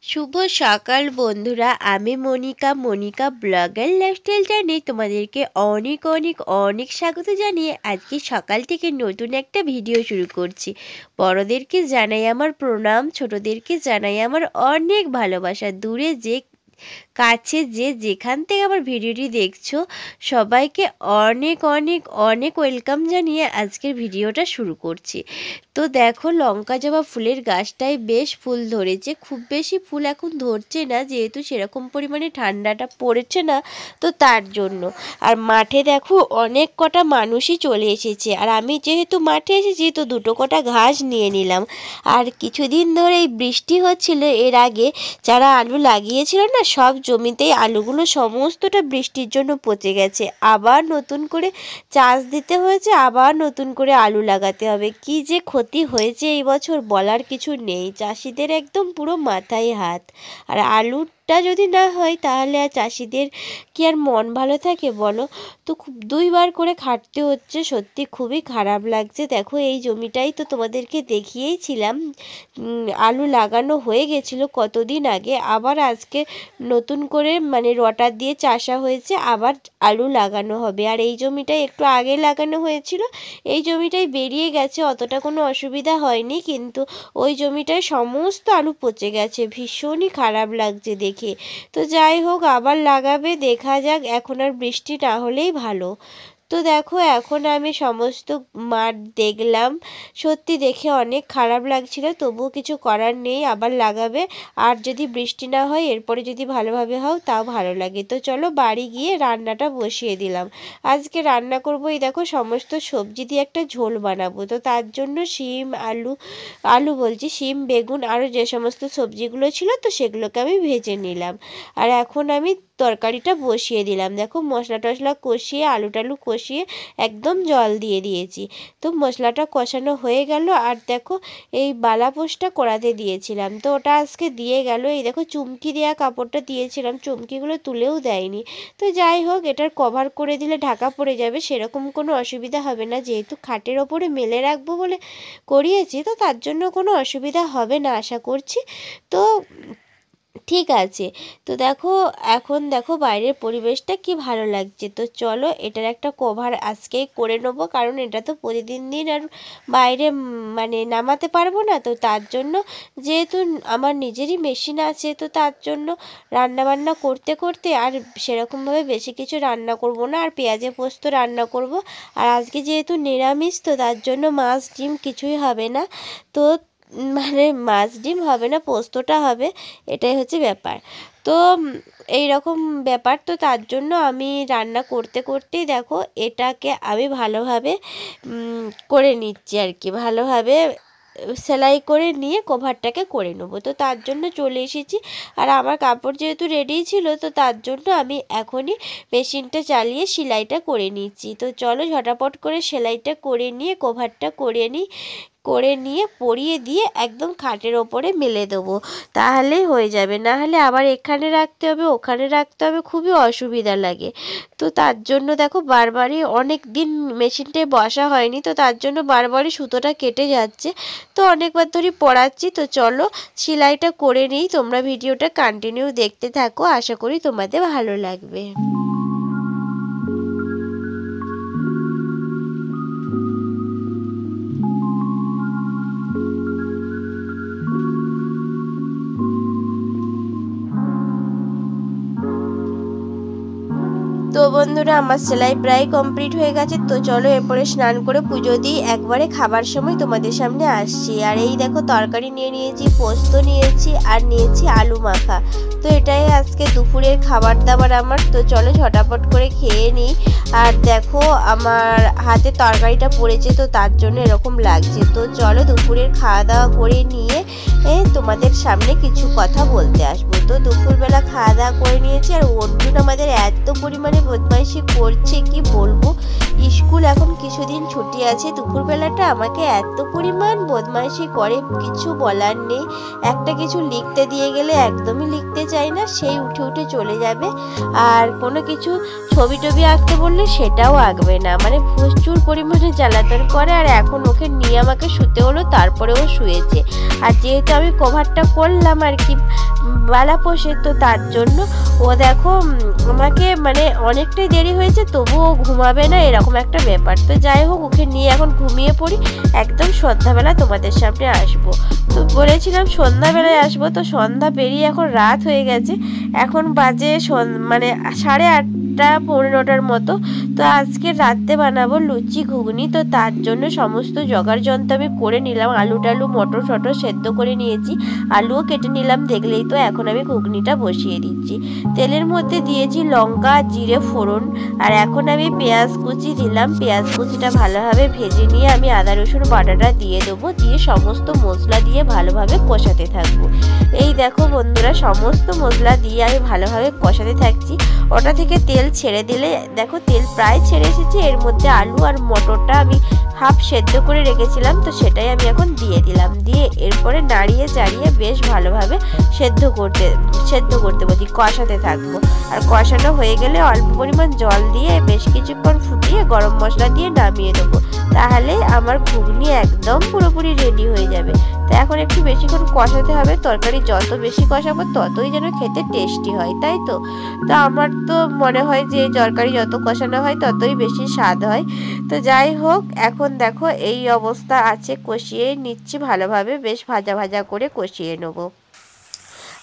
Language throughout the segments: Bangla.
শুভ সকাল বন্ধুরা, আমি মনিকা ব্লগার লাইফস্টাইল জানিয়ে তোমাদেরকে অনেক অনেক অনেক স্বাগত জানিয়ে আজকে সকাল থেকে নতুন একটা ভিডিও শুরু করছি। বড়দেরকে জানাই আমার প্রণাম, ছোটদেরকে জানাই আমার অনেক ভালোবাসা। দূরে যে কাছে যে যেখান থেকে আমার ভিডিওটি দেখছো সবাইকে অনেক অনেক অনেক ওয়েলকাম জানিয়ে আজকের ভিডিওটা শুরু করছি। তো দেখো, লঙ্কা জবা ফুলের গাছটায় বেশ ফুল ধরেছে, খুব বেশি ফুল এখন ধরছে না যেহেতু সেরকম পরিমাণে ঠান্ডাটা পড়েছে না, তো তার জন্য। আর মাঠে দেখো অনেক কটা মানুষই চলে এসেছে, আর আমি যেহেতু মাঠে এসেছি তো দুটো কটা ঘাস নিয়ে নিলাম। আর কিছুদিন ধরে এই বৃষ্টি হচ্ছিল, এর আগে যারা আলু লাগিয়েছিল না সব জমিতেই আলুগুলো সমস্তটা বৃষ্টির জন্য পচে গেছে। আবার নতুন করে চাষ দিতে হয়েছে, আবার নতুন করে আলু লাগাতে হবে। কি যে ক্ষতি হয়েছে এই বছর বলার কিছু নেই, চাষিদের একদম পুরো মাথায় হাত। আর আলুটা যদি না হয় তাহলে আর চাষিদের কি আর মন ভালো থাকে বলো? তো খুব দুইবার করে খাটতে হচ্ছে, সত্যি খুবই খারাপ লাগছে। দেখো এই জমিটাই তো তোমাদেরকে দেখিয়েইছিলাম, আলু লাগানো হয়ে গেছিলো কতদিন আগে, আবার আজকে নতুন করে মানে রটার দিয়ে চাষা হয়েছে, আবার আলু লাগানো হবে। আর এই জমিটাই একটু আগে লাগানো হয়েছিল, এই জমিটাই বেরিয়ে গেছে, অতটা কোনো অসুবিধা হয়নি, কিন্তু ওই জমিটায় সমস্ত আলু পচে গেছে, ভীষণই খারাপ লাগছে দেখে। তো যাই হোক, আবার লাগাবে, দেখা যাক, এখন আর বৃষ্টি না হলেই ভালো। তো দেখো এখন আমি সমস্ত মাঠ দেখলাম, সত্যি দেখে অনেক খারাপ লাগছিল, তবুও কিছু করার নেই, আবার লাগাবে। আর যদি বৃষ্টি না হয় এরপরে যদি ভালোভাবে হও তাও ভালো লাগে। তো চলো বাড়ি গিয়ে রান্নাটা বসিয়ে দিলাম। আজকে রান্না করবো, এই দেখো সমস্ত সবজি দিয়ে একটা ঝোল বানাবো। তো তার জন্য শিম বেগুন আরও যে সমস্ত সবজিগুলো ছিল তো সেগুলোকে আমি ভেজে নিলাম। আর এখন আমি তরকারিটা বসিয়ে দিলাম। দেখো মশলা টশলা কষিয়ে আলু টালু কষিয়ে একদম জল দিয়ে দিয়েছি। তো মশলাটা কষানো হয়ে গেল, আর দেখো এই বালাপোস্টটা কড়াতে দিয়েছিলাম, তো ওটা আজকে দিয়ে গেল। এই দেখো চুমকি দেওয়া কাপড়টা দিয়েছিলাম, চুমকিগুলো তুলেও দেয়নি। তো যাই হোক, এটার কভার করে দিলে ঢাকা পড়ে যাবে, সেরকম কোনো অসুবিধা হবে না, যেহেতু খাটের ওপরে মেলে রাখবো বলে করিয়েছি, তো তার জন্য কোনো অসুবিধা হবে না আশা করছি। তো ঠিক আছে। তো দেখো এখন দেখো বাইরের পরিবেশটা কি ভালো লাগছে। তো চলো এটার একটা কভার আজকেই করে নেবো, কারণ এটা তো প্রতিদিন দিন আর বাইরে মানে নামাতে পারবো না। তো তার জন্য যেহেতু আমার নিজেরই মেশিন আছে, তো তার জন্য রান্না বান্না করতে করতে আর সেরকমভাবে বেশি কিছু রান্না করব না, আর পেঁয়াজে পোস্ত রান্না করব। আর আজকে যেহেতু নিরামিষ, তো তার জন্য মাছ ডিম কিছুই হবে না। তো মানে মাছ ডিম হবে না, পোস্তটা হবে, এটাই হচ্ছে ব্যাপার। তো এই রকম ব্যাপার, তো তার জন্য আমি রান্না করতে করতেই দেখো এটাকে আমি ভালোভাবে করে নিচ্ছি আর কি, ভালোভাবে সেলাই করে নিয়ে কভারটাকে করে নেবো। তো তার জন্য চলে এসেছি, আর আমার কাপড় যেহেতু রেডি ছিল, তো তার জন্য আমি এখনই মেশিনটা চালিয়ে সেলাইটা করে নিচ্ছি। তো চলো ঝটাপট করে সেলাইটা করে নিয়ে কভারটা করে নিয়ে পরিয়ে দিয়ে একদম খাটের ওপরে মেলে দেবো, তাহলেই হয়ে যাবে। না হলে আবার এখানে রাখতে হবে ওখানে রাখতে হবে, খুবই অসুবিধা লাগে। তো তার জন্য দেখো বারবারই অনেক দিন মেশিনটায় বসা হয়নি, তো তার জন্য বারবারই সুতোটা কেটে যাচ্ছে, তো অনেকবার ধরে পড়াচ্ছি। তো চলো সেলাইটা করে নিই, তোমরা ভিডিওটা কন্টিনিউ দেখতে থাকো, আশা করি তোমাদের ভালো লাগবে। তো বন্ধুরা, আমার সেলাই প্রায় কমপ্লিট হয়ে গেছে। তো চলো এরপরে স্নান করে পুজো দিই, একবারে খাবার সময় তোমাদের সামনে আসছি। আর এই দেখো তরকারি নিয়ে নিয়েছি, পোস্ত নিয়েছি, আর নিয়েছি আলু মাখা। তো এটাই আজকে দুপুরের খাবার দাবার আমার। তো চলো ঝটাপট করে খেয়ে নিই। আর দেখো আমার হাতে তরকারিটা পড়েছে, তো তার জন্য এরকম লাগছে। তো চলো দুপুরের খাওয়া দাওয়া করে নিয়ে তোমাদের সামনে কিছু কথা বলতে আসবো। তো দুপুরবেলা খাওয়া দাওয়া করে নিয়েছি, আর অর্জুন আমাদের এত পরিমাণে বদমাইশি করছে কি বলবো। স্কুল এখন কিছুদিন ছুটি আছে, দুপুরবেলাটা আমাকে এত পরিমাণ বদমাইশি করে কিছু বলার নেই। একটা কিছু লিখতে দিয়ে গেলে একদমই লিখতে চাই না, সেই উঠে উঠে চলে যাবে। আর কোনো কিছু ছবি টবি আঁকতে বললে সেটাও আঁকবে না, মানে প্রচুর পরিমাণে জ্বালাতন করে। আর এখন ওকে নিয়ে আমাকে শুতে হলো, তারপরেও শুয়েছে। আর যেহেতু আমি কভারটা করলাম আর কি, বালা পোষে, তো তার জন্য ও দেখো আমাকে মানে অনেকটাই দেরি হয়েছে তবুও ঘুমাবে না, এরকম একটা ব্যাপার। তো যাই হোক, ওকে নিয়ে এখন ঘুমিয়ে পড়ি, একদম সন্ধ্যাবেলা তোমাদের সামনে আসবো। তো বলেছিলাম সন্ধ্যাবেলায় আসবো, তো সন্ধ্যা পেরিয়ে এখন রাত হয়ে গেছে, এখন বাজে মানে 8:30 পৌনে 9টার মতো। তো আজকে রাতে বানাবো লুচি ঘুগনি, তো তার জন্য সমস্ত জোগাড় যন্ত্র আমি করে নিলাম। আলু টালু মটর টটর সেদ্ধ করে নিয়েছি, আলুও কেটে নিলাম দেখলেই তো। এখন আমি ঘুগনিটা বসিয়ে দিচ্ছি। তেলের মধ্যে দিয়েছি লঙ্কা জিরে ফোড়ন, আর এখন আমি পেঁয়াজ কুচি দিলাম। পেঁয়াজ কুচিটা ভালোভাবে ভেজে নিয়ে আমি আদা রসুন বাটাটা দিয়ে দেবো, দিয়ে সমস্ত মশলা দিয়ে ভালোভাবে কষাতে থাকবো। এই দেখো বন্ধুরা, সমস্ত মশলা দিয়ে আমি ভালোভাবে কষাতে থাকছি। ওটা থেকে তেল ছেড়ে দিলে দেখো তেল প্রায় ছেড়ে এসেছে। এর মধ্যে আলু আর মটরটা আমি হাফ সেদ্ধ করে রেখেছিলাম, তো সেটাই আমি এখন দিয়ে দিলাম। দিয়ে এরপরে নাড়িয়ে চাড়িয়ে বেশ ভালোভাবে সেদ্ধ করতে বলছি, কষাতে থাকবো। আর কষানো হয়ে গেলে অল্প পরিমাণ জল দিয়ে বেশ কিছুক্ষণ ফুটিয়ে গরম মশলা দিয়ে নামিয়ে দেবো। তাহলে আমার ঘুগনি একদম পুরোপুরি রেডি হয়ে যাবে। তো এখন একটু বেশিক্ষণ কষাতে হবে, তরকারি যত বেশি কষাবো ততই যেন খেতে টেস্টি হয়, তাই তো। তো আমার তো মনে হয় যে তরকারি যত কষানো হয় ততই বেশি স্বাদ হয়। তো যাই হোক, এখন দেখো এই অবস্থা আছে, কষিয়ে নিচ্ছি ভালোভাবে, বেশ ভাজা ভাজা করে কষিয়ে নেবো।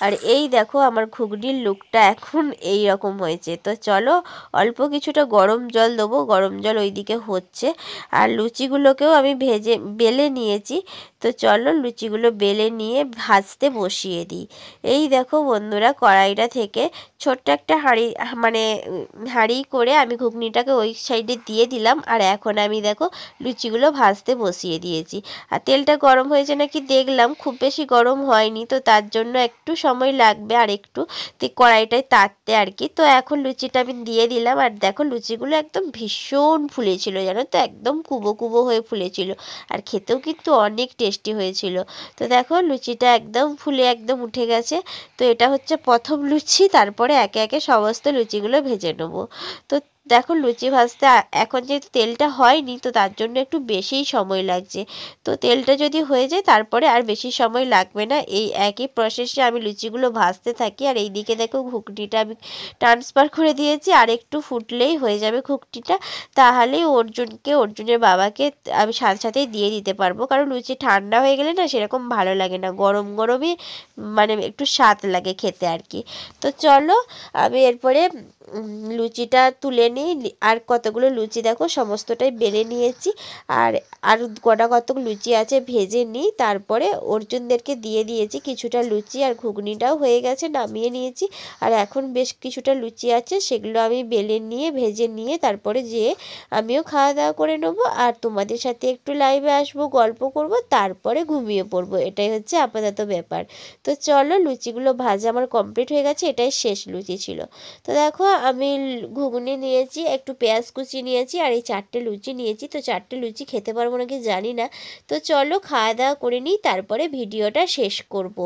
আর এই দেখো আমার ঘুগনির লুকটা এখন এই রকম হয়েছে। তো চলো অল্প কিছুটা গরম জল দেবো, গরম জল ওইদিকে হচ্ছে। আর লুচিগুলোকেও আমি বেলে নিয়েছি। তো চলো লুচিগুলো বেলে নিয়ে ভাজতে বসিয়ে দিই। এই দেখো বন্ধুরা, কড়াইটা থেকে ছোট্ট একটা হাঁড়ি করে আমি ঘুগনিটাকে ওই সাইডে দিয়ে দিলাম। আর এখন আমি দেখো লুচিগুলো ভাজতে বসিয়ে দিয়েছি। আর তেলটা গরম হয়েছে নাকি দেখলাম, খুব বেশি গরম হয়নি, তো তার জন্য একটু সময় লাগবে আর একটু কড়াইটায় তাততে আর কি। তো এখন লুচিটা আমি দিয়ে দিলাম, আর দেখো লুচিগুলো একদম ভীষণ ফুলেছিল, জানো তো, একদম কুবো কুবো হয়ে ফুলেছিল। আর খেতেও কিন্তু অনেক টেস্টি হয়েছিল। তো দেখো লুচিটা একদম ফুলে একদম উঠে গেছে। তো এটা হচ্ছে প্রথম লুচি, তারপরে একে একে সমস্ত লুচিগুলো ভেজে নেবো। তো দেখো লুচি ভাজতে এখন যেহেতু তেলটা হয়নি, তো তার জন্য একটু বেশিই সময় লাগছে। তো তেলটা যদি হয়ে যায় তারপরে আর বেশি সময় লাগবে না। এই একই প্রসেসে আমি লুচিগুলো ভাজতে থাকি। আর এই দিকে দেখো ঘুগনিটা আমি ট্রান্সফার করে দিয়েছি, আর একটু ফুটলেই হয়ে যাবে ঘুগনিটা। তাহলেই অর্জুনের বাবাকে আমি সাথে সাথেই দিয়ে দিতে পারবো, কারণ লুচি ঠান্ডা হয়ে গেলে না সেরকম ভালো লাগে না, গরম গরমই মানে একটু স্বাদ লাগে খেতে আর কি। তো চলো আমি এরপরে লুচিটা তুলে নিই। আর কতগুলো লুচি দেখো সমস্তটাই বেলে নিয়েছি। আর আর কতক লুচি আছে ভেজে নিই, তারপরে অর্জুনদেরকে দিয়ে দিয়েছি কিছুটা লুচি। আর ঘুগনিটাও হয়ে গেছে, নামিয়ে নিয়েছি। আর এখন বেশ কিছুটা লুচি আছে, সেগুলো আমি বেলে নিয়ে ভেজে নিয়ে তারপরে যেয়ে আমিও খাওয়া দাওয়া করে নেবো। আর তোমাদের সাথে একটু লাইভে আসবো, গল্প করব, তারপরে ঘুমিয়ে পড়বো। এটাই হচ্ছে আপাতত ব্যাপার। তো চলো লুচিগুলো ভাজা আমার কমপ্লিট হয়ে গেছে, এটাই শেষ লুচি ছিল। তো দেখো আমি ঘুগনি নিয়েছি, একটু পেঁয়াজ কুচি নিয়েছি, আর এই 4টে লুচি নিয়েছি। তো 4টে লুচি খেতে পারবো নাকি জানি না। তো চলো খাওয়া দাওয়া করে নিই, তারপরে ভিডিওটা শেষ করব।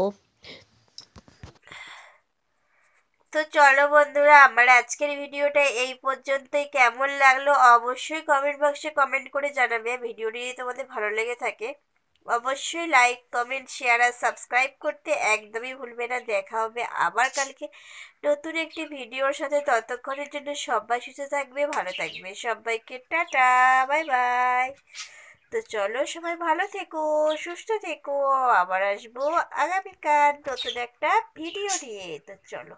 তো চলো বন্ধুরা, আমার আজকের ভিডিওটা এই পর্যন্তই। কেমন লাগলো অবশ্যই কমেন্ট বক্সে কমেন্ট করে জানাবে। ভিডিওটি যদি তোমাদের ভালো লেগে থাকে অবশ্যই লাইক কমেন্ট শেয়ার আর সাবস্ক্রাইব করতে একদমই ভুলবে না। দেখা হবে আবার কালকে নতুন একটি ভিডিওর সাথে। ততক্ষণের জন্য সবাই সুস্থ থাকবে, ভালো থাকবে। সবাইকে টাটা, বাই বাই। তো চলো সবাই ভালো থেকো, সুস্থ থেকো। আবার আসবো আগামীকাল নতুন একটা ভিডিও নিয়ে। তো চলো।